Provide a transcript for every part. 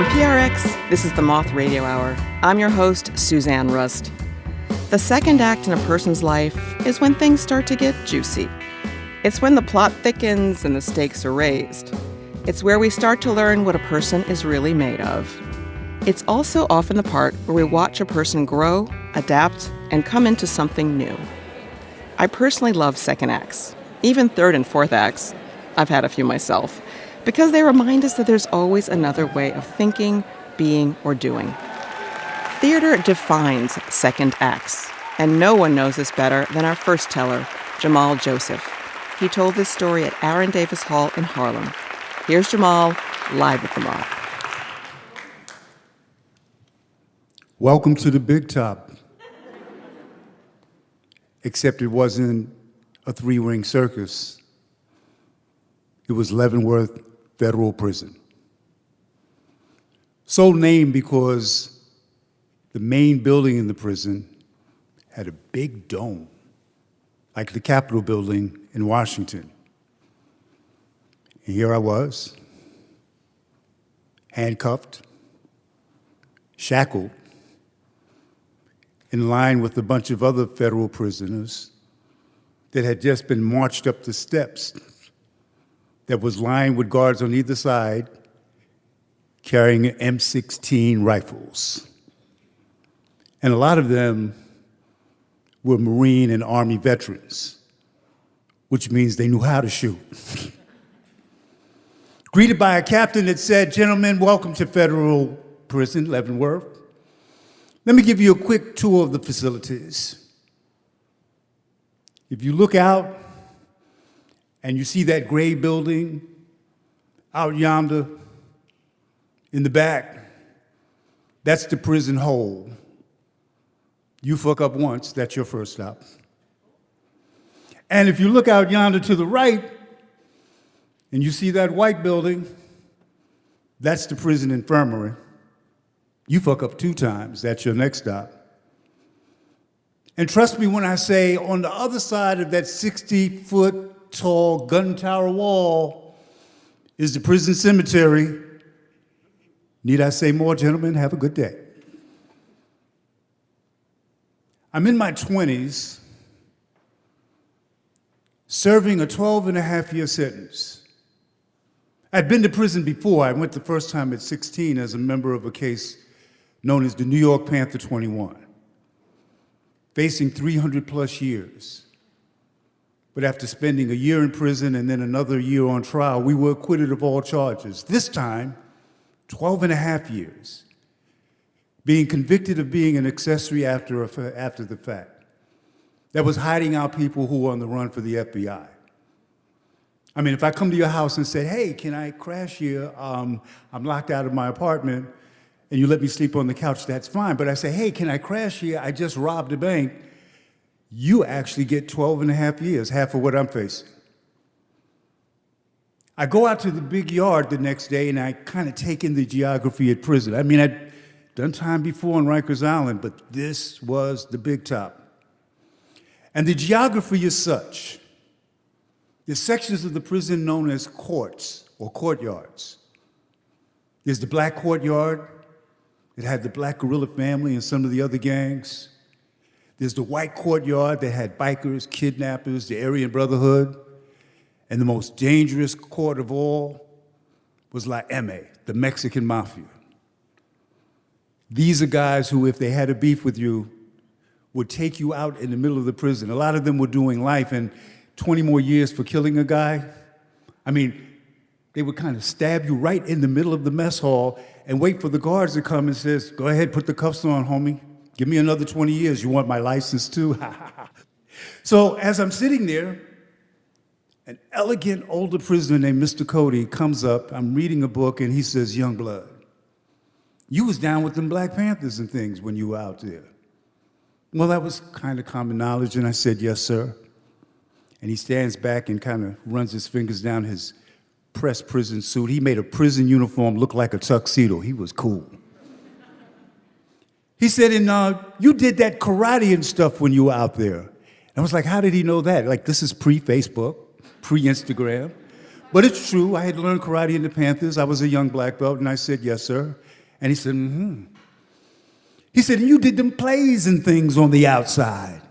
From PRX, this is the Moth Radio Hour. I'm your host, Suzanne Rust. The second act in a person's life is when things start to get juicy. It's when the plot thickens and the stakes are raised. It's where we start to learn what a person is really made of. It's also often the part where we watch a person grow, adapt, and come into something new. I personally love second acts, even third and fourth acts. I've had a few myself, because they remind us that there's always another way of thinking, being, or doing. Theater defines second acts, and no one knows this better than our first teller, Jamal Joseph. He told this story at Aaron Davis Hall in Harlem. Here's Jamal, live at the Moth. Welcome to the big top. Except it wasn't a three-ring circus. It was Leavenworth Federal Prison. So named because the main building in the prison had a big dome, like the Capitol building in Washington. And here I was, handcuffed, shackled, in line with a bunch of other federal prisoners that had just been marched up the steps, that was lined with guards on either side carrying M16 rifles. And a lot of them were Marine and Army veterans, which means they knew how to shoot. Greeted by a captain that said, "Gentlemen, welcome to Federal Prison, Leavenworth. Let me give you a quick tour of the facilities. If you look out and you see that gray building out yonder in the back, that's the prison hole. You fuck up once, that's your first stop. And if you look out yonder to the right and you see that white building, that's the prison infirmary. You fuck up 2 times, that's your next stop. And trust me when I say on the other side of that 60-foot tall gun tower wall is the prison cemetery. Need I say more, gentlemen? Have a good day. I'm in my 20s, serving a 12-and-a-half-year sentence. I'd been to prison before. I went the first time at 16 as a member of a case known as the New York Panther 21, facing 300-plus years. But after spending a year in prison and then another year on trial, we were acquitted of all charges. This time, 12 and a half years, being convicted of being an accessory after the fact that was hiding out people who were on the run for the FBI. I mean, if I come to your house and say, "Hey, can I crash here? I'm locked out of my apartment," and you let me sleep on the couch, that's fine. But I say, "Hey, can I crash here? I just robbed a bank." You actually get 12 and a half years, half of what I'm facing. I go out to the big yard the next day and I kind of take in the geography at prison. I mean, I'd done time before on Rikers Island, but this was the big top. And the geography is such. There's sections of the prison known as courts or courtyards. There's the black courtyard. It had the Black Guerrilla family and some of the other gangs. There's the white courtyard that had bikers, kidnappers, the Aryan Brotherhood. And the most dangerous court of all was La M, the Mexican Mafia. These are guys who, if they had a beef with you, would take you out in the middle of the prison. A lot of them were doing life and 20 more years for killing a guy. I mean, they would kind of stab you right in the middle of the mess hall and wait for the guards to come and says, "Go ahead, put the cuffs on, homie. Give me another 20 years. You want my license too?" So as I'm sitting there, an elegant older prisoner named Mr. Cody comes up. I'm reading a book and he says, "Young blood, you was down with them Black Panthers and things when you were out there." Well, that was kind of common knowledge, and I said, "Yes, sir." And he stands back and kind of runs his fingers down his pressed prison suit. He made a prison uniform look like a tuxedo. He was cool. He said, "And you did that karate and stuff when you were out there." And I was like, "How did he know that?" Like, this is pre-Facebook, pre-Instagram. But it's true. I had learned karate in the Panthers. I was a young black belt, and I said, "Yes, sir." And he said, mm-hmm. He said, you did them plays and things on the outside.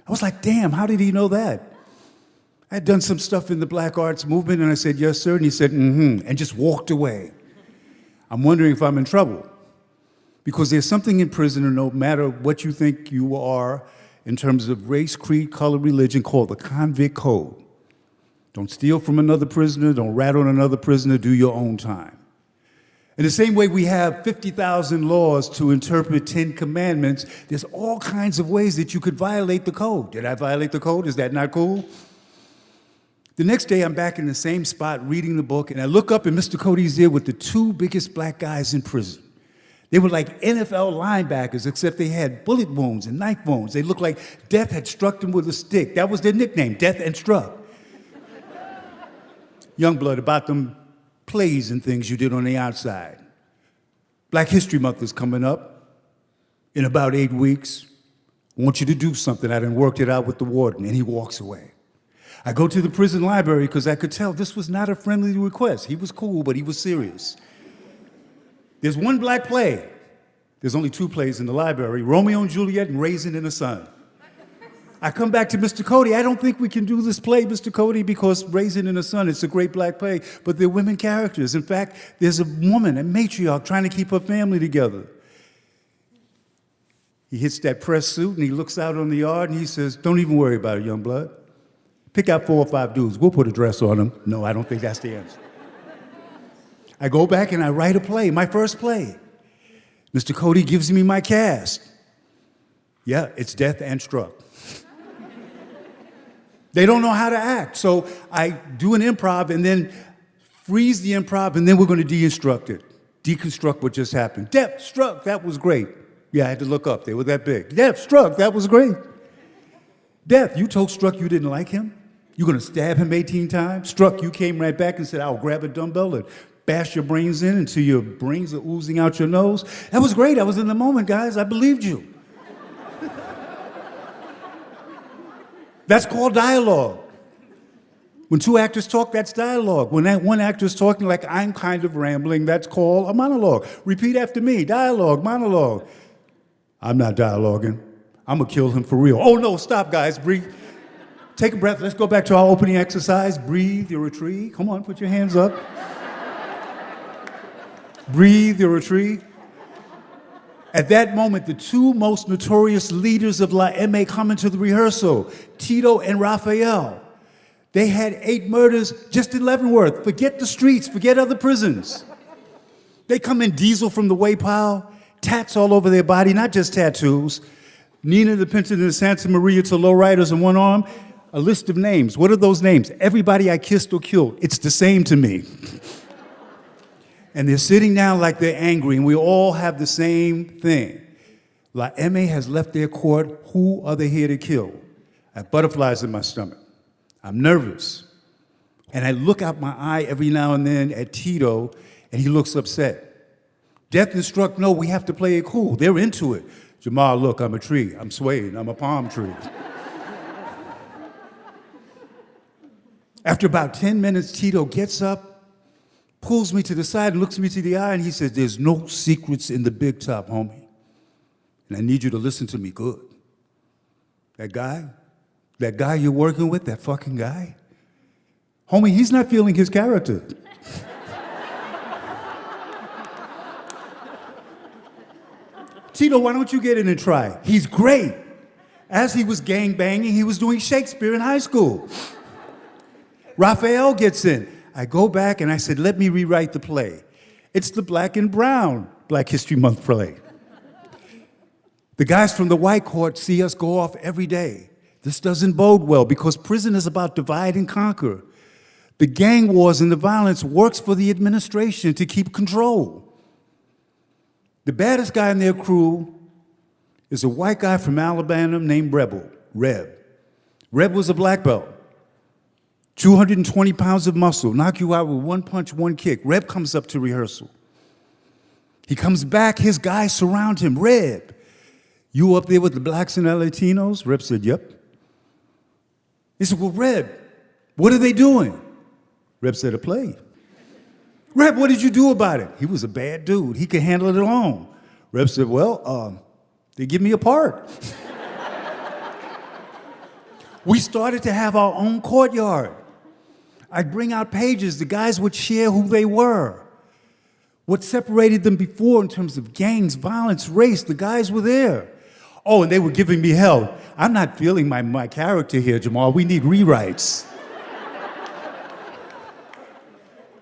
I was like, damn, how did he know that? I had done some stuff in the black arts movement, and I said, yes, sir. And he said, mm-hmm, and just walked away. I'm wondering if I'm in trouble. Because there's something in prison, no matter what you think you are, in terms of race, creed, color, religion, called the convict code. Don't steal from another prisoner, don't rat on another prisoner, do your own time. In the same way we have 50,000 laws to interpret 10 commandments, there's all kinds of ways that you could violate the code. Did I violate the code? Is that not cool? The next day, I'm back in the same spot reading the book, and I look up, and Mr. Cody's there with the two biggest black guys in prison. They were like NFL linebackers, except they had bullet wounds and knife wounds. They looked like death had struck them with a stick. That was their nickname, Death and Struck. Youngblood, about them plays and things you did on the outside. Black History Month is coming up in about 8 weeks. I want you to do something. I done worked it out with the warden, and he walks away. I go to the prison library because I could tell this was not a friendly request. He was cool, but he was serious. There's one black play. There's only 2 plays in the library, Romeo and Juliet and Raisin in the Sun. I come back to Mr. Cody. I don't think we can do this play, Mr. Cody, because Raisin in the Sun, it's a great black play, but they're women characters. In fact, there's a woman, a matriarch, trying to keep her family together. He hits that press suit, and he looks out on the yard, and he says, don't even worry about it, young blood. Pick out 4 or 5 dudes. We'll put a dress on them. No, I don't think that's the answer. I go back and I write a play, my first play. Mr. Cody gives me my cast. Yeah, it's Death and Struck. They don't know how to act, so I do an improv and then freeze the improv, and then we're going to deconstruct it. Deconstruct what just happened. Death, Struck, that was great. Yeah, I had to look up. They were that big. Death, Struck, that was great. Death, you told Struck you didn't like him? You're going to stab him 18 times? Struck, you came right back and said, I'll grab a dumbbell and bash your brains in until your brains are oozing out your nose. That was great. I was in the moment, guys. I believed you. That's called dialogue. When 2 actors talk, that's dialogue. When that one actor is talking like I'm kind of rambling, that's called a monologue. Repeat after me, dialogue, monologue. I'm not dialoguing. I'm gonna kill him for real. Oh no, stop guys, breathe. Take a breath, let's go back to our opening exercise. Breathe your retreat. Come on, put your hands up. Breathe your retreat. At that moment, the 2 most notorious leaders of La M.A. come into the rehearsal, Tito and Raphael. They had 8 murders just in Leavenworth. Forget the streets, forget other prisons. They come in diesel from the way pile, tats all over their body, not just tattoos. Nina the Pinta and the Santa Maria to lowriders in one arm. A list of names. What are those names? Everybody I kissed or killed. It's the same to me. And they're sitting down like they're angry, and we all have the same thing. La M.A. has left their court. Who are they here to kill? I have butterflies in my stomach. I'm nervous. And I look out my eye every now and then at Tito, and he looks upset. Death and Struck, no, we have to play it cool. They're into it. Jamal, look, I'm a tree. I'm swaying. I'm a palm tree. After about 10 minutes, Tito gets up, pulls me to the side and looks me to the eye, and he says, there's no secrets in the big top, homie. And I need you to listen to me good. That guy you're working with, that fucking guy, homie, he's not feeling his character. Tito, why don't you get in and try? He's great. As he was gangbanging, he was doing Shakespeare in high school. Raphael gets in. I go back and I said, let me rewrite the play. It's the black and brown Black History Month play. The guys from the white court see us go off every day. This doesn't bode well because prison is about divide and conquer. The gang wars and the violence works for the administration to keep control. The baddest guy in their crew is a white guy from Alabama named Reb. Reb was a black belt. 220 pounds of muscle, knock you out with 1 punch, 1 kick. Reb comes up to rehearsal. He comes back, his guys surround him. Reb, you up there with the blacks and the Latinos? Reb said, yep. He said, well, Reb, what are they doing? Reb said, a play. Rep, what did you do about it? He was a bad dude. He could handle it alone. Rep said, well, they give me a part. We started to have our own courtyard. I'd bring out pages. The guys would share who they were. What separated them before in terms of gangs, violence, race, the guys were there. Oh, and they were giving me hell. I'm not feeling my character here, Jamal. We need rewrites.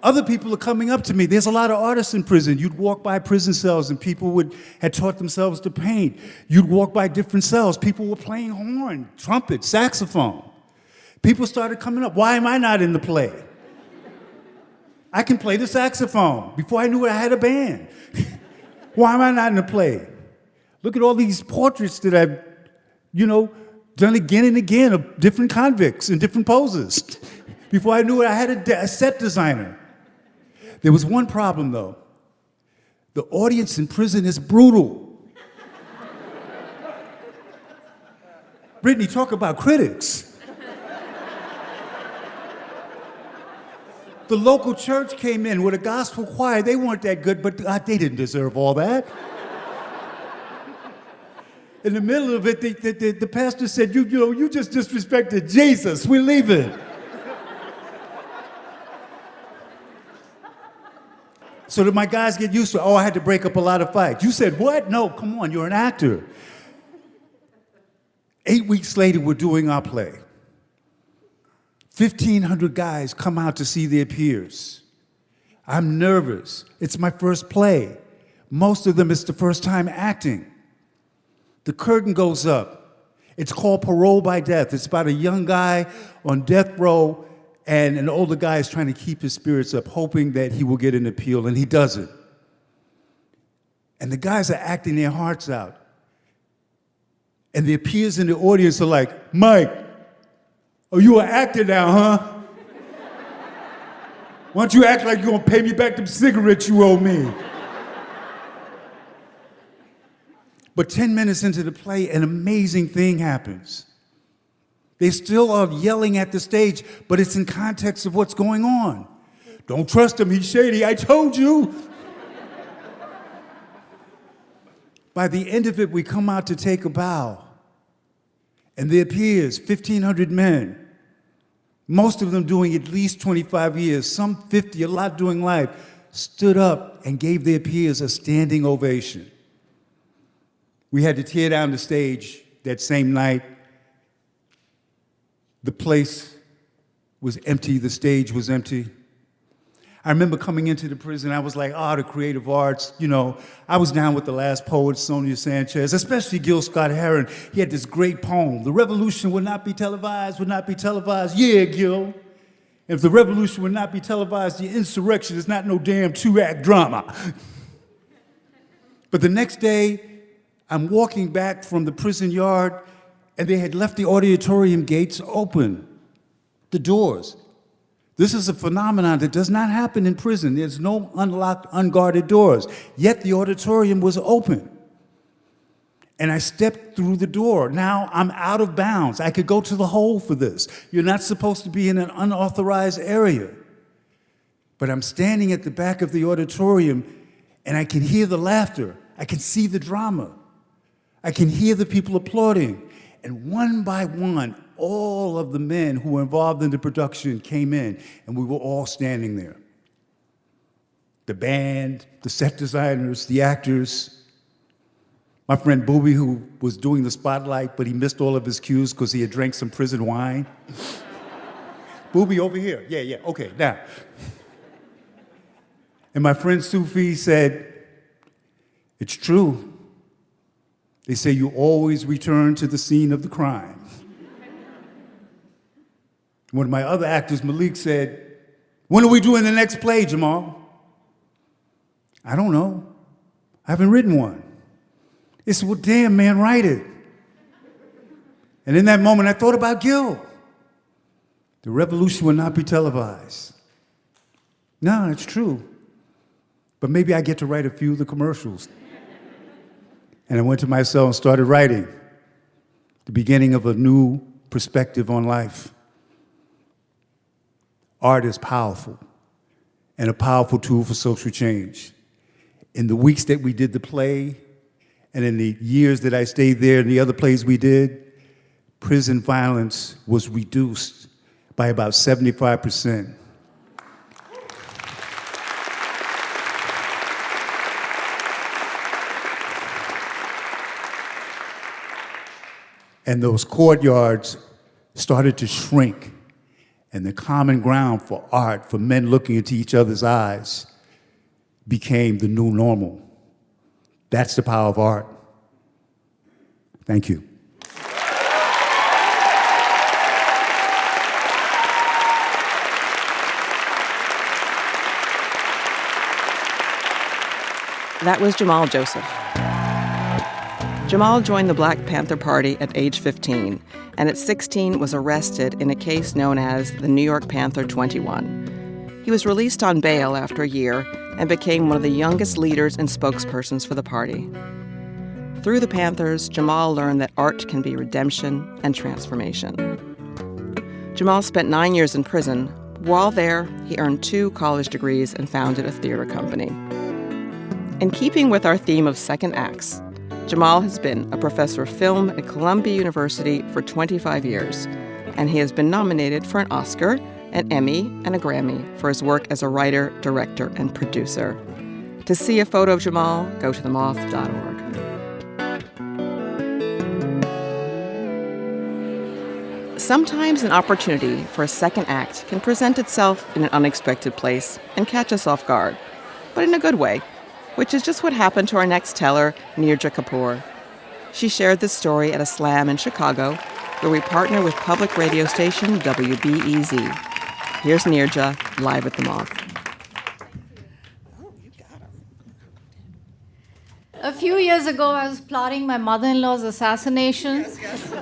Other people are coming up to me. There's a lot of artists in prison. You'd walk by prison cells and people had taught themselves to paint. You'd walk by different cells. People were playing horn, trumpet, saxophone. People started coming up. Why am I not in the play? I can play the saxophone. Before I knew it, I had a band. Why am I not in the play? Look at all these portraits that I've, done again and again of different convicts in different poses. Before I knew it, I had a set designer. There was one problem, though. The audience in prison is brutal. Brittany, talk about critics. The local church came in with a gospel choir. They weren't that good, but they didn't deserve all that. In the middle of it, the pastor said, you just disrespected Jesus. We're leaving. So that my guys get used to, I had to break up a lot of fights. You said, what? No, come on, you're an actor. 8 weeks later, we're doing our play. 1,500 guys come out to see their peers. I'm nervous. It's my first play. Most of them, it's the first time acting. The curtain goes up. It's called Parole by Death. It's about a young guy on death row, and an older guy is trying to keep his spirits up, hoping that he will get an appeal, and he doesn't. And the guys are acting their hearts out. And the peers in the audience are like, Mike, you an actor now, huh? Why don't you act like you're gonna pay me back them cigarettes you owe me? But 10 minutes into the play, an amazing thing happens. They still are yelling at the stage, but it's in context of what's going on. Don't trust him, he's shady, I told you. By the end of it, we come out to take a bow. And there appears 1,500 men, most of them doing at least 25 years, some 50, a lot doing life, stood up and gave their peers a standing ovation. We had to tear down the stage that same night. The place was empty, the stage was empty. I remember coming into the prison, I was like, the creative arts, I was down with the last poet, Sonia Sanchez, especially Gil Scott-Heron. He had this great poem, "The revolution would not be televised, would not be televised." Yeah, Gil. If the revolution would not be televised, the insurrection is not no damn 2-act drama. But the next day, I'm walking back from the prison yard, and they had left the auditorium gates open, the doors. This is a phenomenon that does not happen in prison. There's no unlocked, unguarded doors. Yet the auditorium was open. And I stepped through the door. Now I'm out of bounds. I could go to the hole for this. You're not supposed to be in an unauthorized area. But I'm standing at the back of the auditorium, and I can hear the laughter. I can see the drama. I can hear the people applauding. And one by one, all of the men who were involved in the production came in, and we were all standing there. The band, the set designers, the actors. My friend Booby, who was doing the spotlight, but he missed all of his cues because he had drank some prison wine. Booby, over here. Yeah, okay, now. And my friend Sufi said, "It's true. They say you always return to the scene of the crime." One of my other actors, Malik, said, "When are we doing the next play, Jamal?" "I don't know. I haven't written one." He said, "Well, damn, man, write it." And in that moment, I thought about Gil. The revolution will not be televised. No, it's true. But maybe I get to write a few of the commercials. And I went to my cell and started writing the beginning of a new perspective on life. Art is powerful. and a powerful tool for social change. In the weeks that we did the play, and in the years that I stayed there and the other plays we did, prison violence was reduced by about 75%. And those courtyards started to shrink, and the common ground for art, for men looking into each other's eyes, became the new normal. That's the power of art. Thank you. That was Jamal Joseph. Jamal joined the Black Panther Party at age 15, and at 16 was arrested in a case known as the New York Panther 21. He was released on bail after a year and became one of the youngest leaders and spokespersons for the party. Through the Panthers, Jamal learned that art can be redemption and transformation. Jamal spent 9 years in prison. While there, he earned 2 college degrees and founded a theater company. In keeping with our theme of second acts, Jamal has been a professor of film at Columbia University for 25 years, and he has been nominated for an Oscar, an Emmy, and a Grammy for his work as a writer, director, and producer. To see a photo of Jamal, go to themoth.org. Sometimes an opportunity for a second act can present itself in an unexpected place and catch us off guard, but in a good way, which is just what happened to our next teller, Neerja Kapoor. She shared this story at a slam in Chicago, where we partner with public radio station WBEZ. Here's Neerja, live at the Moth. A few years ago, I was plotting my mother-in-law's assassination,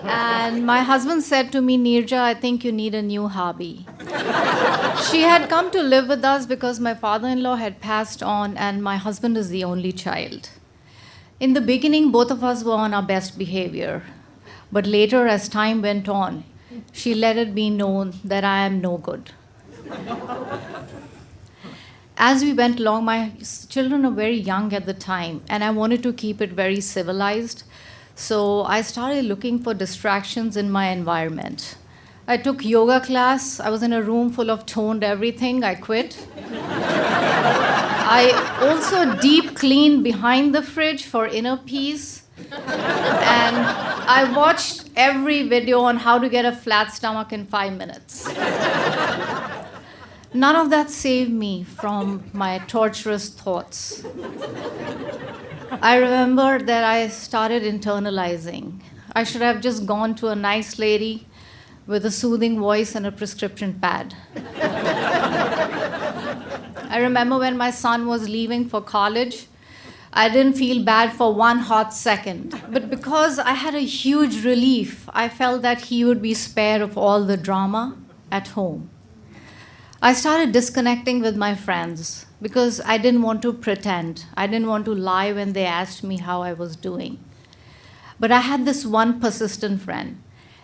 and my husband said to me, Neerja, I think you need a new hobby. She had come to live with us because my father-in-law had passed on, and my husband is the only child. In the beginning, both of us were on our best behavior, but later, as time went on, she let it be known that I am no good. As we went along, my children were very young at the time, and I wanted to keep it very civilized. So I started looking for distractions in my environment. I took yoga class. I was in a room full of toned everything. I quit. I also deep cleaned behind the fridge for inner peace. And I watched every video on how to get a flat stomach in 5 minutes. None of that saved me from my torturous thoughts. I remember that I started internalizing. I should have just gone to a nice lady with a soothing voice and a prescription pad. I remember when my son was leaving for college, I didn't feel bad for one hot second. But because I had a huge relief, I felt that he would be spared of all the drama at home. I started disconnecting with my friends because I didn't want to pretend. I didn't want to lie when they asked me how I was doing. But I had this one persistent friend,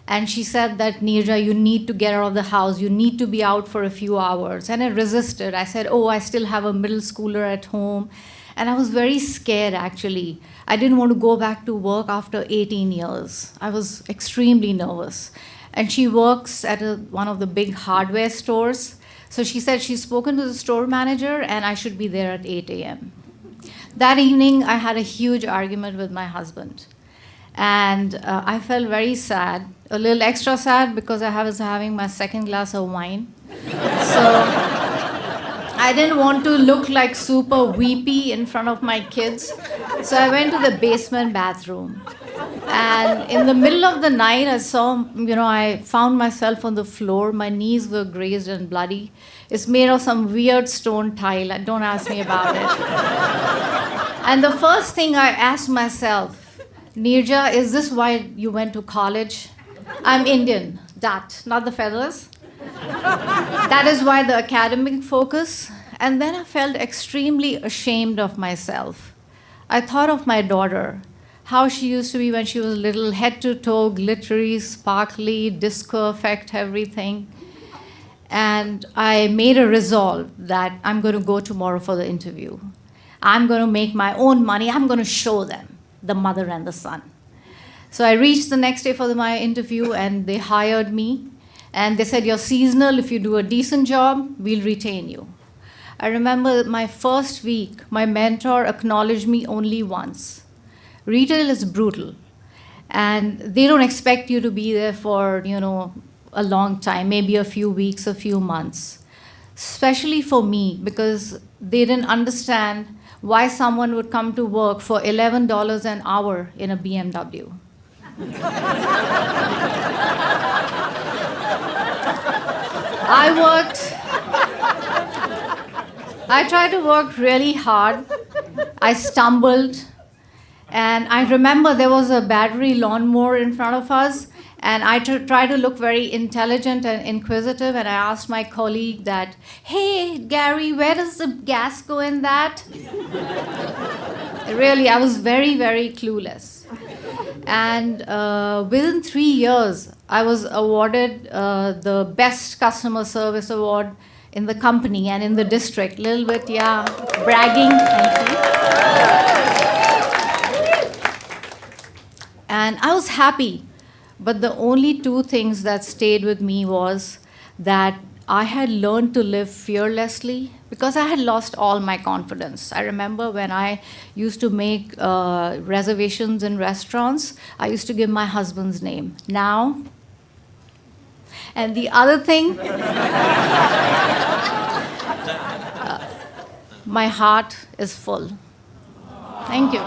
and she said that, Neerja, you need to get out of the house. You need to be out for a few hours. And I resisted. I said, I still have a middle schooler at home. And I was very scared, actually. I didn't want to go back to work after 18 years. I was extremely nervous. And she works at one of the big hardware stores. So she said she's spoken to the store manager and I should be there at 8 a.m. That evening, I had a huge argument with my husband. And I felt very sad, a little extra sad because I was having my second glass of wine. So I didn't want to look like super weepy in front of my kids. So I went to the basement bathroom. And in the middle of the night, I found myself on the floor. My knees were grazed and bloody. It's made of some weird stone tile. Don't ask me about it. And the first thing I asked myself, Neerja, is this why you went to college? I'm Indian, that, not the feathers. That is why the academic focus. And then I felt extremely ashamed of myself. I thought of my daughter, how she used to be when she was little, head to toe, glittery, sparkly, disco effect, everything. And I made a resolve that I'm going to go tomorrow for the interview. I'm going to make my own money. I'm going to show them, the mother and the son. So I reached the next day for my interview, and they hired me. And they said, you're seasonal. If you do a decent job, we'll retain you. I remember my first week, my mentor acknowledged me only once. Retail is brutal. And they don't expect you to be there for, a long time, maybe a few weeks, a few months. Especially for me, because they didn't understand why someone would come to work for $11 an hour in a BMW. I tried to work really hard. I stumbled. And I remember there was a battery lawnmower in front of us. And I tried to look very intelligent and inquisitive. And I asked my colleague that, hey, Gary, where does the gas go in that? Really, I was very, very clueless. And within 3 years, I was awarded the Best Customer Service Award in the company and in the district. Little bit, bragging. Thank you. And I was happy. But the only two things that stayed with me was that I had learned to live fearlessly because I had lost all my confidence. I remember when I used to make reservations in restaurants, I used to give my husband's name. Now, and the other thing, my heart is full. Thank you.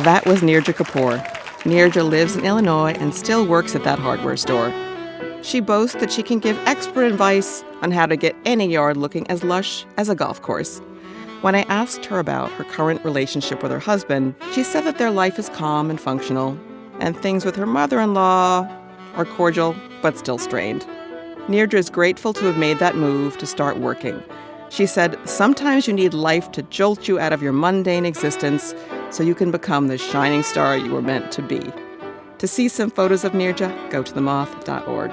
That was Neerja Kapoor. Neerja lives in Illinois and still works at that hardware store. She boasts that she can give expert advice on how to get any yard looking as lush as a golf course. When I asked her about her current relationship with her husband, she said that their life is calm and functional, and things with her mother-in-law are cordial but still strained. Neerja is grateful to have made that move to start working. She said, sometimes you need life to jolt you out of your mundane existence so you can become the shining star you were meant to be. To see some photos of Neerja, go to themoth.org.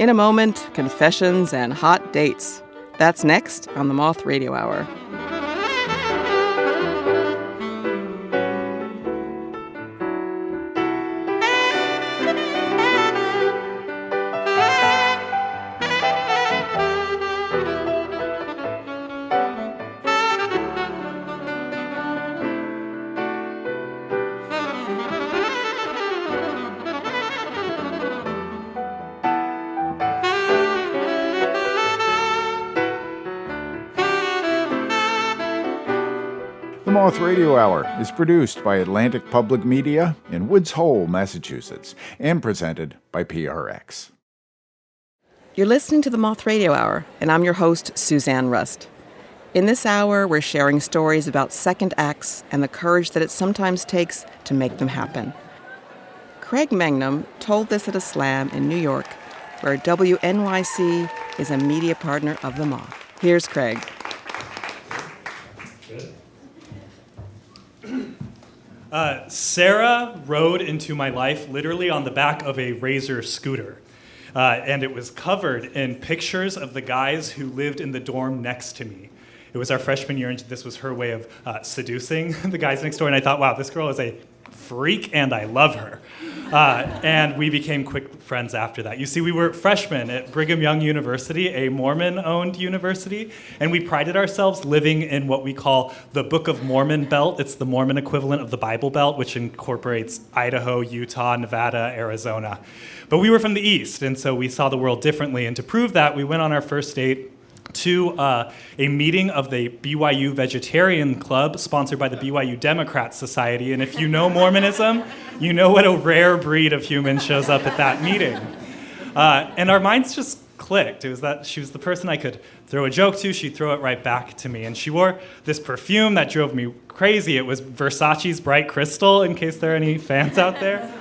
In a moment, confessions and hot dates. That's next on the Moth Radio Hour. The Moth Radio Hour is produced by Atlantic Public Media in Woods Hole, Massachusetts, and presented by PRX. You're listening to the Moth Radio Hour, and I'm your host, Suzanne Rust. In this hour, we're sharing stories about second acts and the courage that it sometimes takes to make them happen. Craig Mangum told this at a slam in New York, where WNYC is a media partner of the Moth. Here's Craig. Sarah rode into my life literally on the back of a Razor scooter. And it was covered in pictures of the guys who lived in the dorm next to me. It was our freshman year, and this was her way of seducing the guys next door. And I thought, wow, this girl is a freak, and I love her. And we became quick friends after that. You see, we were freshmen at Brigham Young University, a Mormon-owned university, and we prided ourselves living in what we call the Book of Mormon Belt. It's the Mormon equivalent of the Bible Belt, which incorporates Idaho, Utah, Nevada, Arizona. But we were from the East, and so we saw the world differently. And to prove that, we went on our first date to a meeting of the BYU Vegetarian Club, sponsored by the BYU Democrat Society. And if you know Mormonism, you know what a rare breed of human shows up at that meeting. And our minds just clicked. It was that she was the person I could throw a joke to. She'd throw it right back to me. And she wore this perfume that drove me crazy. It was Versace's Bright Crystal, in case there are any fans out there.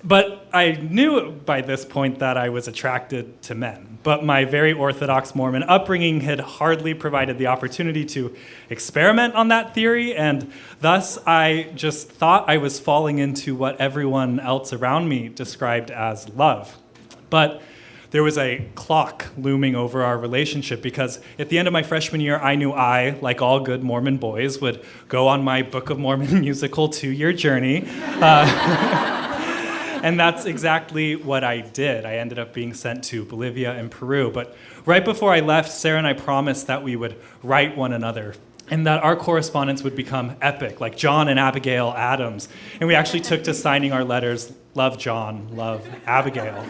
But I knew by this point that I was attracted to men. but my very Orthodox Mormon upbringing had hardly provided the opportunity to experiment on that theory, and thus I just thought I was falling into what everyone else around me described as love. But there was a clock looming over our relationship because at the end of my freshman year, I knew I, like all good Mormon boys, would go on my Book of Mormon musical 2-year journey. And that's exactly what I did. I ended up being sent to Bolivia and Peru. But right before I left, Sarah and I promised that we would write one another and that our correspondence would become epic, like John and Abigail Adams. And we actually took to signing our letters, "Love John, love Abigail."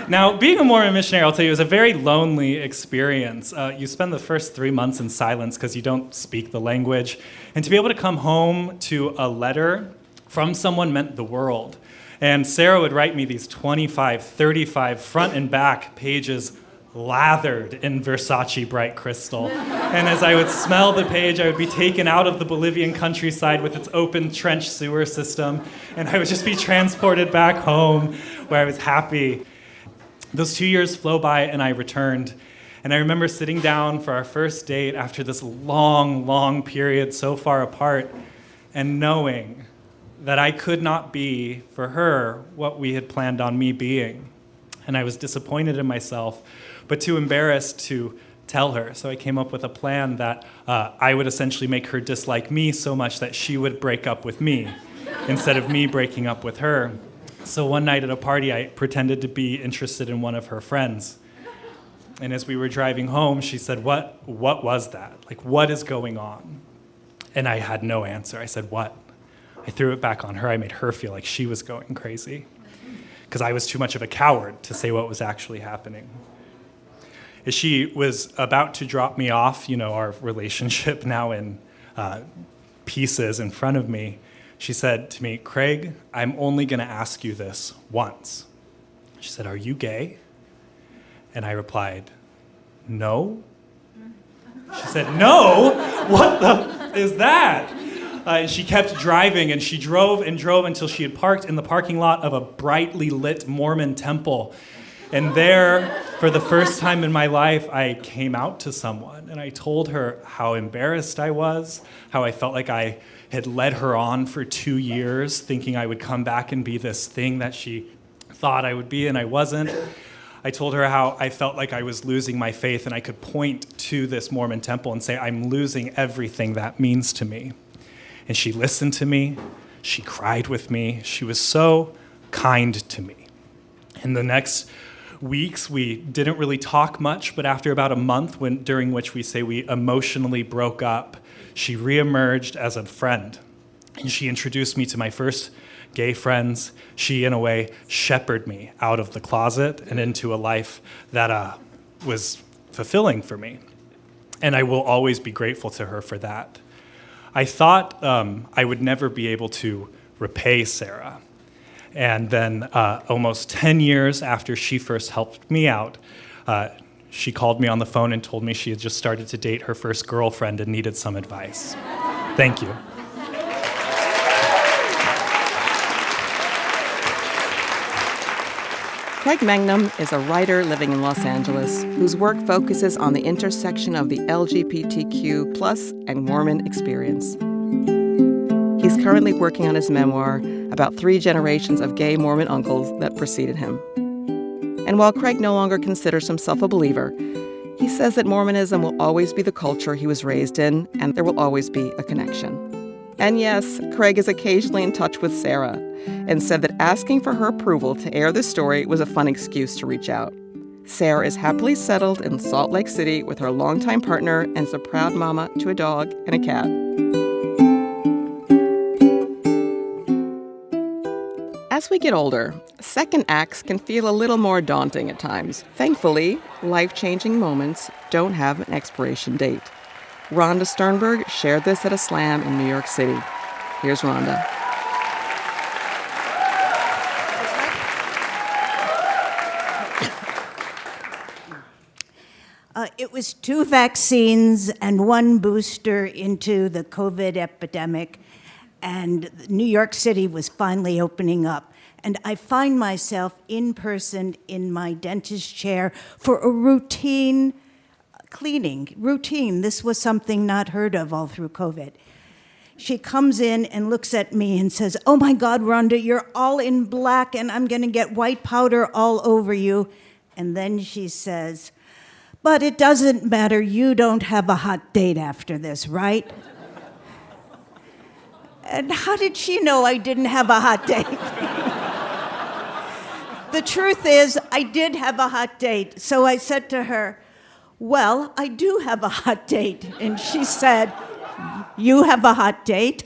Now, being a Mormon missionary, I'll tell you, is a very lonely experience. You spend the first 3 months in silence because you don't speak the language. And to be able to come home to a letter from someone meant the world. And Sarah would write me these 25, 35 front and back pages lathered in Versace bright crystal. And as I would smell the page, I would be taken out of the Bolivian countryside with its open trench sewer system, and I would just be transported back home where I was happy. Those 2 years flow by, and I returned. And I remember sitting down for our first date after this long, long period so far apart, and knowing that I could not be, for her, what we had planned on me being. And I was disappointed in myself, but too embarrassed to tell her. So I came up with a plan that I would essentially make her dislike me so much that she would break up with me, instead of me breaking up with her. So one night at a party, I pretended to be interested in one of her friends. And as we were driving home, she said, what was that? Like, what is going on? And I had no answer. I said, what? I threw it back on her. I made her feel like she was going crazy because I was too much of a coward to say what was actually happening. As she was about to drop me off, our relationship now in pieces in front of me, she said to me, "Craig, I'm only going to ask you this once." She said, "Are you gay?" And I replied, "No." She said, "No? What the is that?" And she kept driving, and she drove and drove until she had parked in the parking lot of a brightly lit Mormon temple. And there, for the first time in my life, I came out to someone, and I told her how embarrassed I was, how I felt like I had led her on for 2 years, thinking I would come back and be this thing that she thought I would be, and I wasn't. I told her how I felt like I was losing my faith, and I could point to this Mormon temple and say, I'm losing everything that means to me. And she listened to me. She cried with me. She was so kind to me. In the next weeks, we didn't really talk much, but after about a month, during which we say we emotionally broke up, she reemerged as a friend. And she introduced me to my first gay friends. She, in a way, shepherded me out of the closet and into a life that was fulfilling for me. And I will always be grateful to her for that. I thought I would never be able to repay Sarah. And then almost 10 years after she first helped me out, she called me on the phone and told me she had just started to date her first girlfriend and needed some advice. Thank you. Craig Mangum is a writer living in Los Angeles whose work focuses on the intersection of the LGBTQ plus and Mormon experience. He's currently working on his memoir about 3 generations of gay Mormon uncles that preceded him. And while Craig no longer considers himself a believer, he says that Mormonism will always be the culture he was raised in, and there will always be a connection. And yes, Craig is occasionally in touch with Sarah, and said that asking for her approval to air this story was a fun excuse to reach out. Sarah is happily settled in Salt Lake City with her longtime partner and is a proud mama to a dog and a cat. As we get older, second acts can feel a little more daunting at times. Thankfully, life-changing moments don't have an expiration date. Rhonda Sternberg shared this at a slam in New York City. Here's Rhonda. It was 2 vaccines and 1 booster into the COVID epidemic, and New York City was finally opening up. And I find myself in person in my dentist chair for a routine cleaning. Routine. This was something not heard of all through COVID. She comes in and looks at me and says, "Oh my God, Rhonda, you're all in black and I'm gonna get white powder all over you." And then she says, "But it doesn't matter, you don't have a hot date after this, right?" And how did she know I didn't have a hot date? The truth is, I did have a hot date. So I said to her, "Well, I do have a hot date." And she said, "You have a hot date?"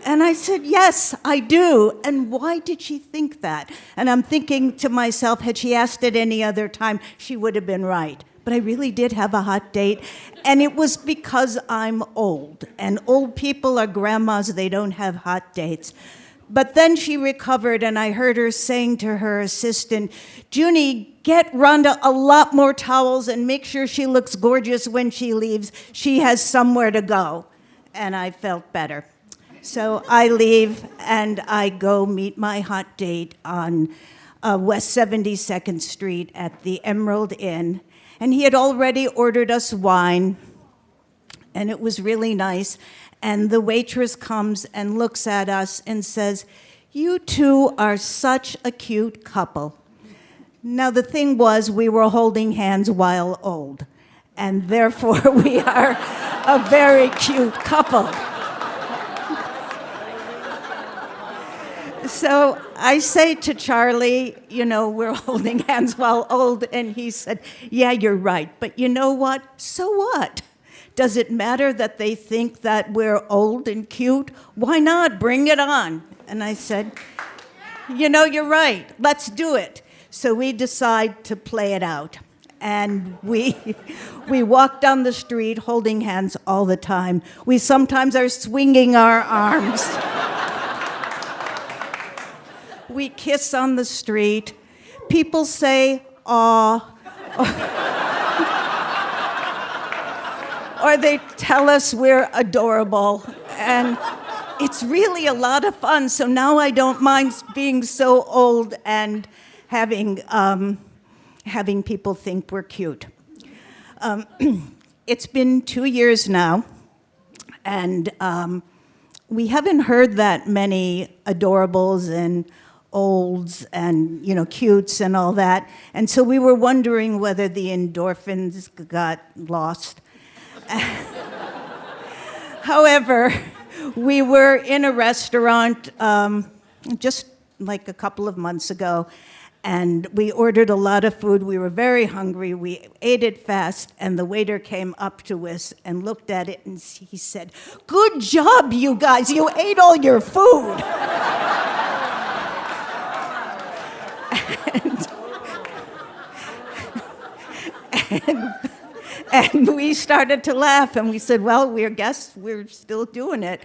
And I said, "Yes, I do." And why did she think that? And I'm thinking to myself, had she asked at any other time, she would have been right. But I really did have a hot date. And it was because I'm old. And old people are grandmas, they don't have hot dates. But then she recovered, and I heard her saying to her assistant, "Junie, get Rhonda a lot more towels and make sure she looks gorgeous when she leaves. She has somewhere to go." And I felt better. So I leave, and I go meet my hot date on West 72nd Street at the Emerald Inn. And he had already ordered us wine, and it was really nice. And the waitress comes and looks at us and says, "You two are such a cute couple." Now, the thing was, we were holding hands while old, and therefore we are a very cute couple. So I say to Charlie, we're holding hands while old, and he said, "Yeah, you're right, but you know what? So what? Does it matter that they think that we're old and cute? Why not? Bring it on." And I said, "You're right. Let's do it." So we decide to play it out. And we walk down the street holding hands all the time. We sometimes are swinging our arms. We kiss on the street. People say, "Aw." Or they tell us we're adorable. And it's really a lot of fun. So now I don't mind being so old and having people think we're cute. It's been 2 years now, and we haven't heard that many adorables and olds and cutes and all that. And so we were wondering whether the endorphins got lost. However, we were in a restaurant just like a couple of months ago, and we ordered a lot of food. We were very hungry. We ate it fast, and the waiter came up to us and looked at it, and he said, "Good job, you guys. You ate all your food." And we started to laugh, and we said, "Well, we're still doing it."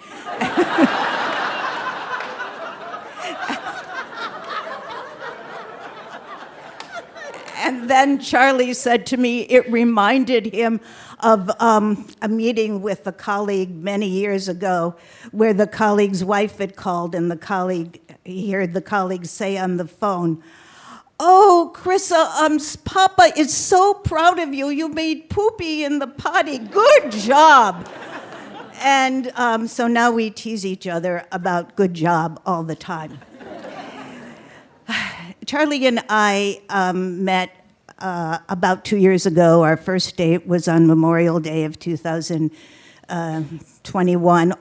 And then Charlie said to me it reminded him of a meeting with a colleague many years ago where the colleague's wife had called, and he heard the colleague say on the phone, "Oh, Chrissa, Papa is so proud of you. You made poopy in the potty. Good job." And so now we tease each other about good job all the time. Charlie and I met about 2 years ago. Our first date was on Memorial Day of 2021.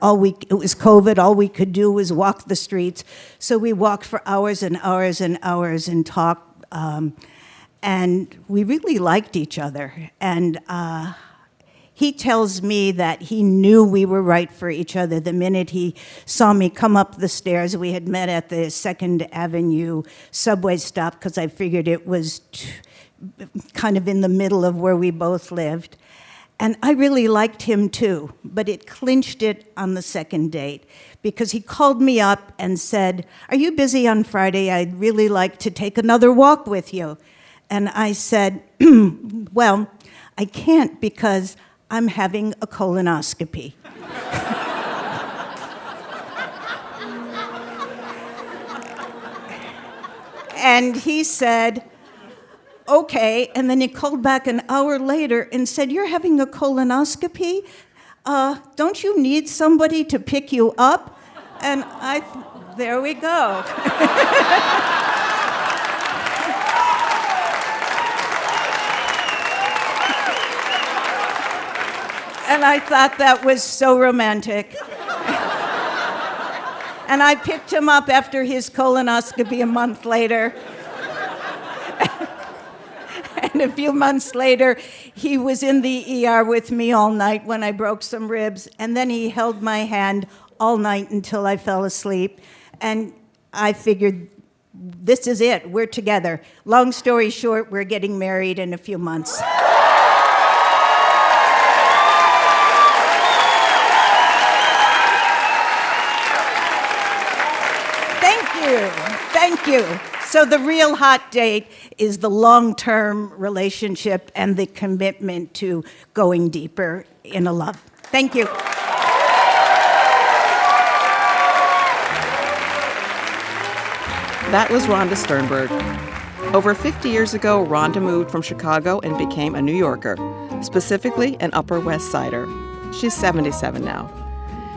It was COVID. All we could do was walk the streets. So we walked for hours and hours and hours and talked. And we really liked each other. And he tells me that he knew we were right for each other the minute he saw me come up the stairs. We had met at the 2nd Avenue subway stop because I figured it was kind of in the middle of where we both lived. And I really liked him too, but it clinched it on the second date because he called me up and said, "Are you busy on Friday? I'd really like to take another walk with you." And I said, "Well, I can't because I'm having a colonoscopy." And he said, okay. And then he called back an hour later and said, you're having a colonoscopy? Don't you need somebody to pick you up? And there we go. And I thought that was so romantic. And I picked him up after his colonoscopy a month later. And a few months later, he was in the ER with me all night when I broke some ribs. And then he held my hand all night until I fell asleep. And I figured, this is it, we're together. Long story short, we're getting married in a few months. Thank you. So the real hot date is the long-term relationship and the commitment to going deeper in a love. Thank you. That was Rhonda Sternberg. Over 50 years ago, Rhonda moved from Chicago and became a New Yorker, specifically an Upper West Sider. She's 77 now.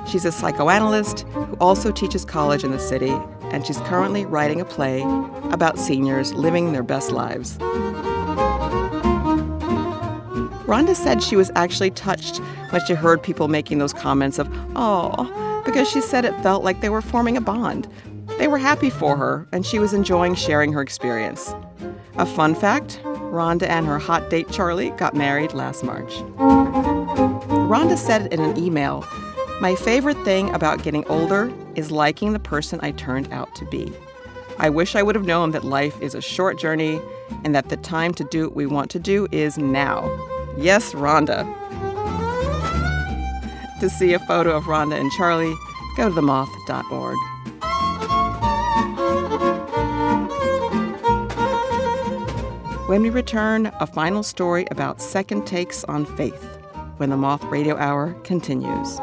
She's a psychoanalyst who also teaches college in the city, and she's currently writing a play about seniors living their best lives. Rhonda said she was actually touched when she heard people making those comments of, "Oh," because she said it felt like they were forming a bond. They were happy for her, and she was enjoying sharing her experience. A fun fact, Rhonda and her hot date Charlie got married last March. Rhonda said in an email, "My favorite thing about getting older is liking the person I turned out to be. I wish I would have known that life is a short journey and that the time to do what we want to do is now." Yes, Rhonda. To see a photo of Rhonda and Charlie, go to themoth.org. When we return, a final story about second takes on faith when the Moth Radio Hour continues.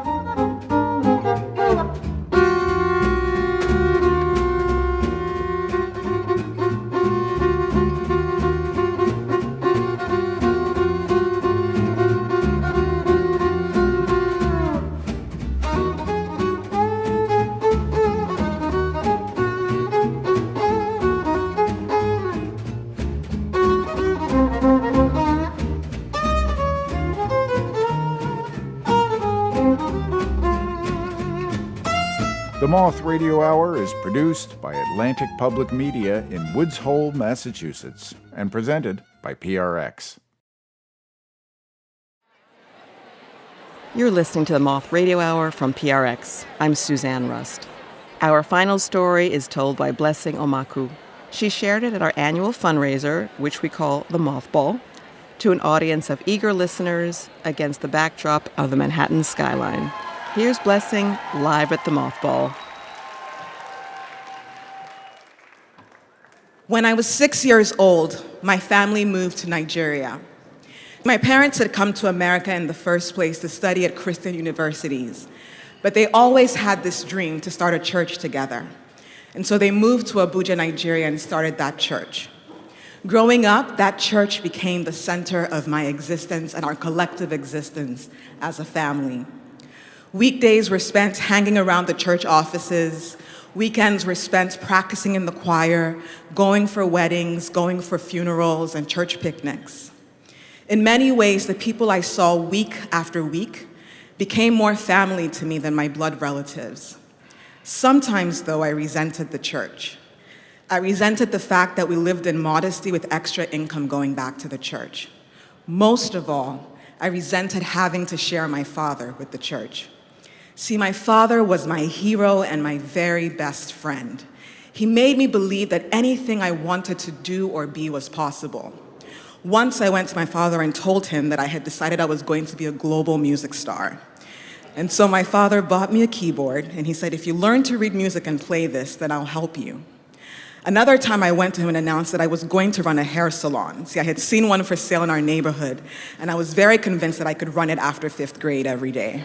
The Moth Radio Hour is produced by Atlantic Public Media in Woods Hole, Massachusetts, and presented by PRX. You're listening to the Moth Radio Hour from PRX. I'm Suzanne Rust. Our final story is told by Blessing Omakwu. She shared it at our annual fundraiser, which we call the Moth Ball, to an audience of eager listeners against the backdrop of the Manhattan skyline. Here's Blessing live at the Moth Ball. When I was 6 years old, my family moved to Nigeria. My parents had come to America in the first place to study at Christian universities, but they always had this dream to start a church together. And so they moved to Abuja, Nigeria, and started that church. Growing up, that church became the center of my existence and our collective existence as a family. Weekdays were spent hanging around the church offices. Weekends were spent practicing in the choir, going for weddings, going for funerals, and church picnics. In many ways, the people I saw week after week became more family to me than my blood relatives. Sometimes, though, I resented the church. I resented the fact that we lived in modesty with extra income going back to the church. Most of all, I resented having to share my father with the church. See, my father was my hero and my very best friend. He made me believe that anything I wanted to do or be was possible. Once I went to my father and told him that I had decided I was going to be a global music star. And so my father bought me a keyboard, and he said, "If you learn to read music and play this, then I'll help you." Another time I went to him and announced that I was going to run a hair salon. See, I had seen one for sale in our neighborhood, and I was very convinced that I could run it after 5th grade every day.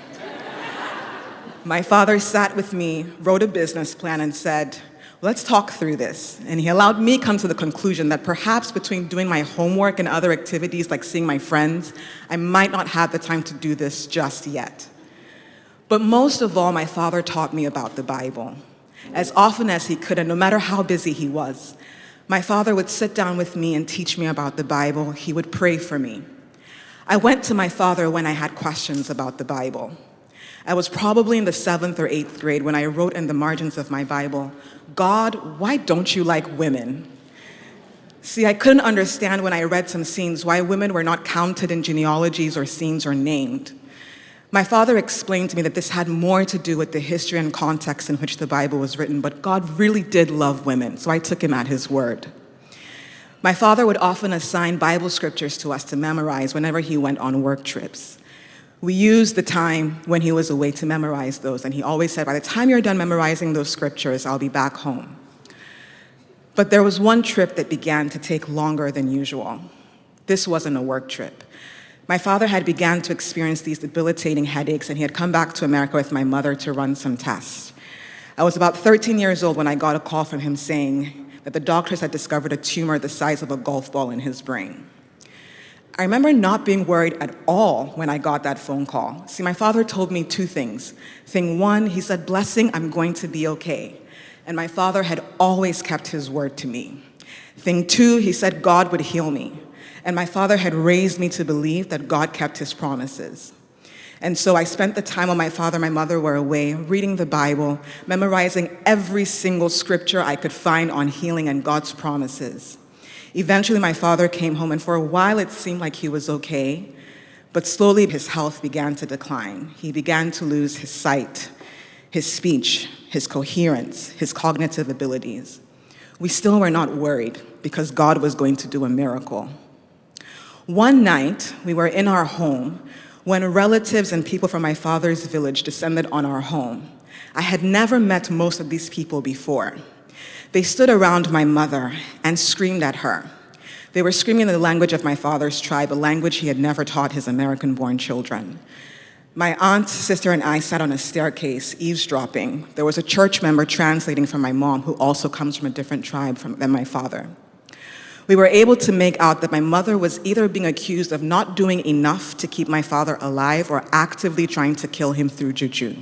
My father sat with me, wrote a business plan, and said, let's talk through this. And he allowed me come to the conclusion that perhaps between doing my homework and other activities like seeing my friends, I might not have the time to do this just yet. But most of all, my father taught me about the Bible. As often as he could, and no matter how busy he was, my father would sit down with me and teach me about the Bible. He would pray for me. I went to my father when I had questions about the Bible. I was probably in the 7th or 8th grade when I wrote in the margins of my Bible, "God, why don't you like women?" See, I couldn't understand when I read some scenes why women were not counted in genealogies or scenes or named. My father explained to me that this had more to do with the history and context in which the Bible was written, but God really did love women, so I took him at his word. My father would often assign Bible scriptures to us to memorize whenever he went on work trips. We used the time when he was away to memorize those, and he always said, "By the time you're done memorizing those scriptures, I'll be back home." But there was one trip that began to take longer than usual. This wasn't a work trip. My father had begun to experience these debilitating headaches, and he had come back to America with my mother to run some tests. I was about 13 years old when I got a call from him saying that the doctors had discovered a tumor the size of a golf ball in his brain. I remember not being worried at all when I got that phone call. See, my father told me two things. Thing one, he said, "Blessing, I'm going to be okay." And my father had always kept his word to me. Thing two, he said God would heal me. And my father had raised me to believe that God kept his promises. And so I spent the time while my father and my mother were away, reading the Bible, memorizing every single scripture I could find on healing and God's promises. Eventually, my father came home, and for a while it seemed like he was okay, but slowly his health began to decline. He began to lose his sight, his speech, his coherence, his cognitive abilities. We still were not worried because God was going to do a miracle. One night, we were in our home when relatives and people from my father's village descended on our home. I had never met most of these people before. They stood around my mother and screamed at her. They were screaming in the language of my father's tribe, a language he had never taught his American-born children. My aunt, sister, and I sat on a staircase, eavesdropping. There was a church member translating for my mom, who also comes from a different tribe than my father. We were able to make out that my mother was either being accused of not doing enough to keep my father alive or actively trying to kill him through juju.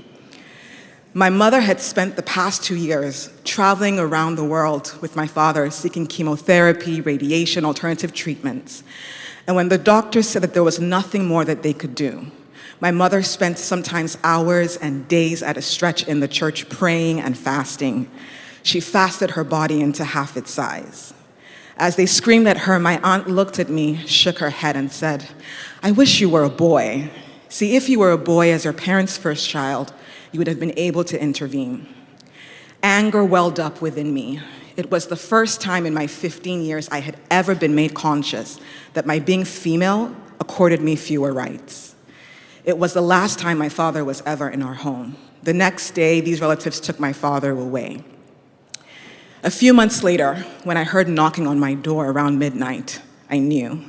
My mother had spent the past 2 years traveling around the world with my father, seeking chemotherapy, radiation, alternative treatments. And when the doctors said that there was nothing more that they could do, my mother spent sometimes hours and days at a stretch in the church praying and fasting. She fasted her body into half its size. As they screamed at her, my aunt looked at me, shook her head, and said, "I wish you were a boy. See, if you were a boy as your parents' first child, you would have been able to intervene." Anger welled up within me. It was the first time in my 15 years I had ever been made conscious that my being female accorded me fewer rights. It was the last time my father was ever in our home. The next day, these relatives took my father away. A few months later, when I heard knocking on my door around midnight, I knew.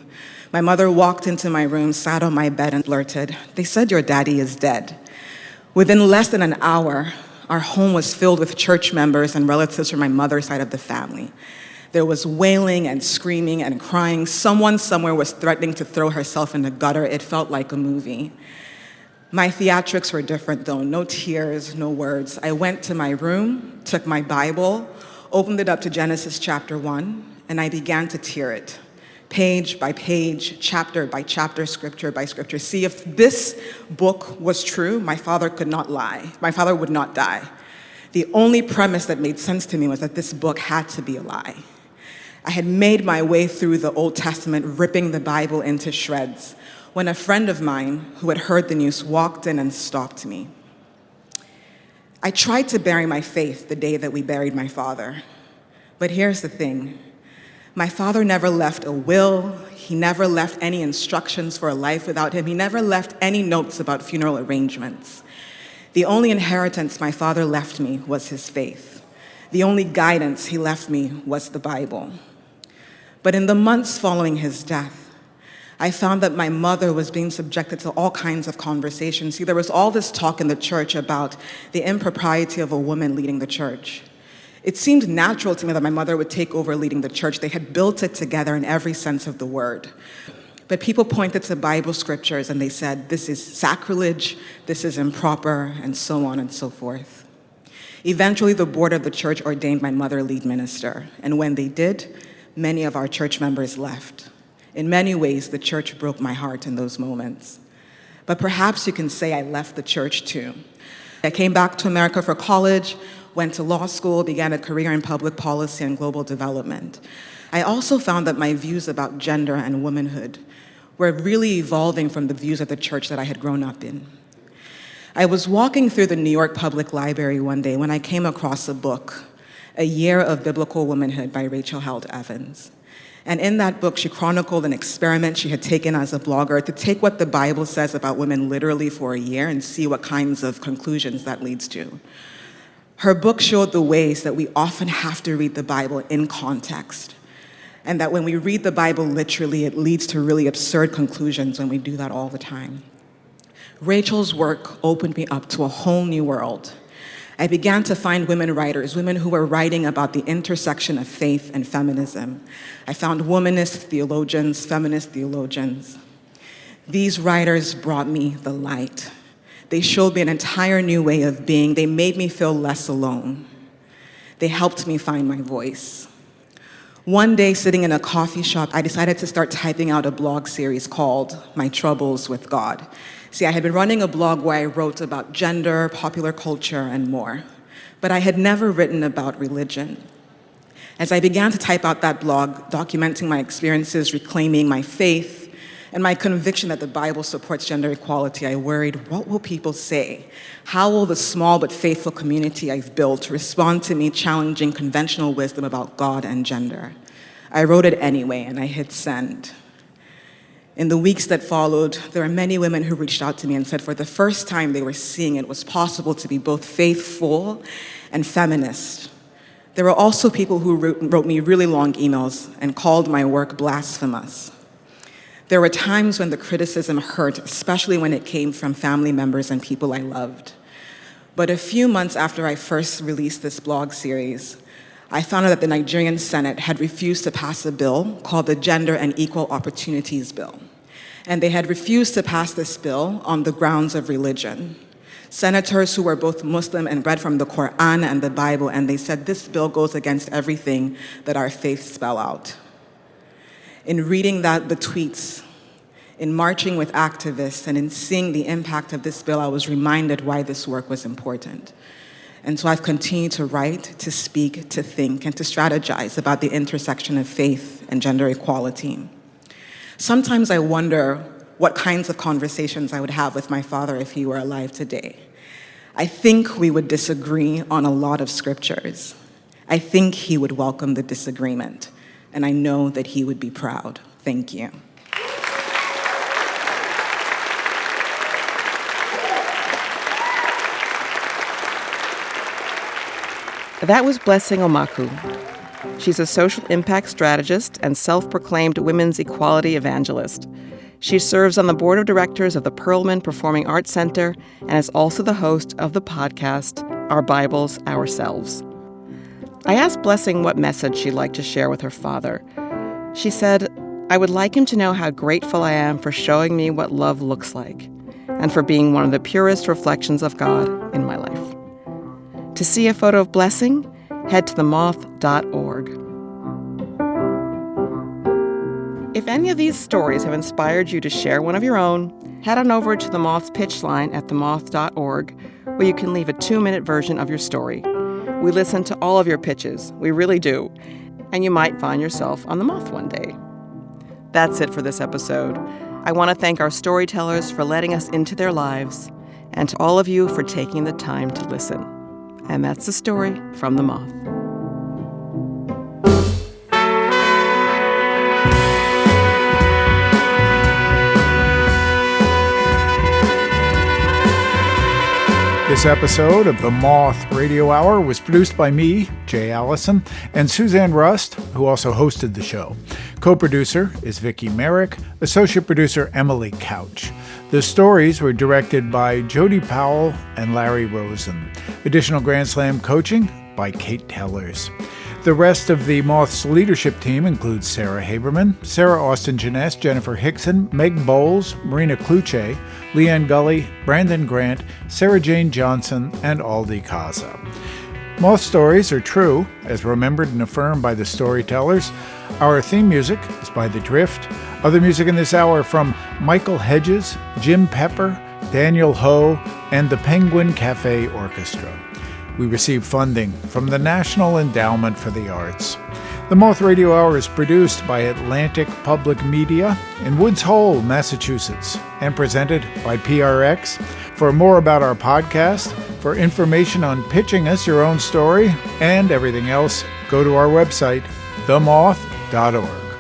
My mother walked into my room, sat on my bed, and blurted, "They said your daddy is dead." Within less than an hour, our home was filled with church members and relatives from my mother's side of the family. There was wailing and screaming and crying. Someone somewhere was threatening to throw herself in the gutter. It felt like a movie. My theatrics were different, though. No tears, no words. I went to my room, took my Bible, opened it up to Genesis chapter 1, and I began to tear it, page by page, chapter by chapter, scripture by scripture. See, if this book was true, my father could not lie. My father would not die. The only premise that made sense to me was that this book had to be a lie. I had made my way through the Old Testament, ripping the Bible into shreds, when a friend of mine who had heard the news walked in and stopped me. I tried to bury my faith the day that we buried my father. But here's the thing. My father never left a will. He never left any instructions for a life without him. He never left any notes about funeral arrangements. The only inheritance my father left me was his faith. The only guidance he left me was the Bible. But in the months following his death, I found that my mother was being subjected to all kinds of conversations. See, there was all this talk in the church about the impropriety of a woman leading the church. It seemed natural to me that my mother would take over leading the church. They had built it together in every sense of the word. But people pointed to Bible scriptures and they said, this is sacrilege, this is improper, and so on and so forth. Eventually, the board of the church ordained my mother lead minister. And when they did, many of our church members left. In many ways, the church broke my heart in those moments. But perhaps you can say I left the church too. I came back to America for college, went to law school, began a career in public policy and global development. I also found that my views about gender and womanhood were really evolving from the views of the church that I had grown up in. I was walking through the New York Public Library one day when I came across a book, A Year of Biblical Womanhood by Rachel Held Evans. And in that book, she chronicled an experiment she had taken as a blogger to take what the Bible says about women literally for a year and see what kinds of conclusions that leads to. Her book showed the ways that we often have to read the Bible in context, and that when we read the Bible literally, it leads to really absurd conclusions when we do that all the time. Rachel's work opened me up to a whole new world. I began to find women writers, women who were writing about the intersection of faith and feminism. I found womanist theologians, feminist theologians. These writers brought me the light. They showed me an entire new way of being. They made me feel less alone. They helped me find my voice. One day, sitting in a coffee shop, I decided to start typing out a blog series called My Troubles with God. See, I had been running a blog where I wrote about gender, popular culture, and more, but I had never written about religion. As I began to type out that blog, documenting my experiences, reclaiming my faith, and my conviction that the Bible supports gender equality, I worried, what will people say? How will the small but faithful community I've built respond to me challenging conventional wisdom about God and gender? I wrote it anyway, and I hit send. In the weeks that followed, there were many women who reached out to me and said for the first time they were seeing it was possible to be both faithful and feminist. There were also people who wrote me really long emails and called my work blasphemous. There were times when the criticism hurt, especially when it came from family members and people I loved. But a few months after I first released this blog series, I found out that the Nigerian Senate had refused to pass a bill called the Gender and Equal Opportunities Bill. And they had refused to pass this bill on the grounds of religion. Senators who were both Muslim and read from the Quran and the Bible, and they said this bill goes against everything that our faiths spell out. In reading the tweets, in marching with activists, and in seeing the impact of this bill, I was reminded why this work was important. And so I've continued to write, to speak, to think, and to strategize about the intersection of faith and gender equality. Sometimes I wonder what kinds of conversations I would have with my father if he were alive today. I think we would disagree on a lot of scriptures. I think he would welcome the disagreement, and I know that he would be proud. Thank you. That was Blessing Omakwu. She's a social impact strategist and self-proclaimed women's equality evangelist. She serves on the board of directors of the Perlman Performing Arts Center and is also the host of the podcast, Our Bibles, Ourselves. I asked Blessing what message she'd like to share with her father. She said, I would like him to know how grateful I am for showing me what love looks like and for being one of the purest reflections of God in my life. To see a photo of Blessing, head to themoth.org. If any of these stories have inspired you to share one of your own, head on over to the Moth's pitch line at themoth.org, where you can leave a 2-minute version of your story. We listen to all of your pitches, we really do, and you might find yourself on the Moth one day. That's it for this episode. I want to thank our storytellers for letting us into their lives, and to all of you for taking the time to listen. And that's the story from the Moth. This episode of the Moth Radio Hour was produced by me, Jay Allison, and Suzanne Rust, who also hosted the show. Co-producer is Vicki Merrick, associate producer Emily Couch. The stories were directed by Jody Powell and Larry Rosen. Additional Grand Slam coaching by Kate Tellers. The rest of the Moth's leadership team includes Sarah Haberman, Sarah Austin-Jeunesse, Jennifer Hickson, Meg Bowles, Marina Kluche, Leanne Gully, Brandon Grant, Sarah Jane Johnson, and Aldi Kaza. Moth stories are true, as remembered and affirmed by the Storytellers. Our theme music is by The Drift. Other music in this hour from Michael Hedges, Jim Pepper, Daniel Ho, and the Penguin Cafe Orchestra. We receive funding from the National Endowment for the Arts. The Moth Radio Hour is produced by Atlantic Public Media in Woods Hole, Massachusetts, and presented by PRX. For more about our podcast, for information on pitching us your own story, and everything else, go to our website, themoth.org.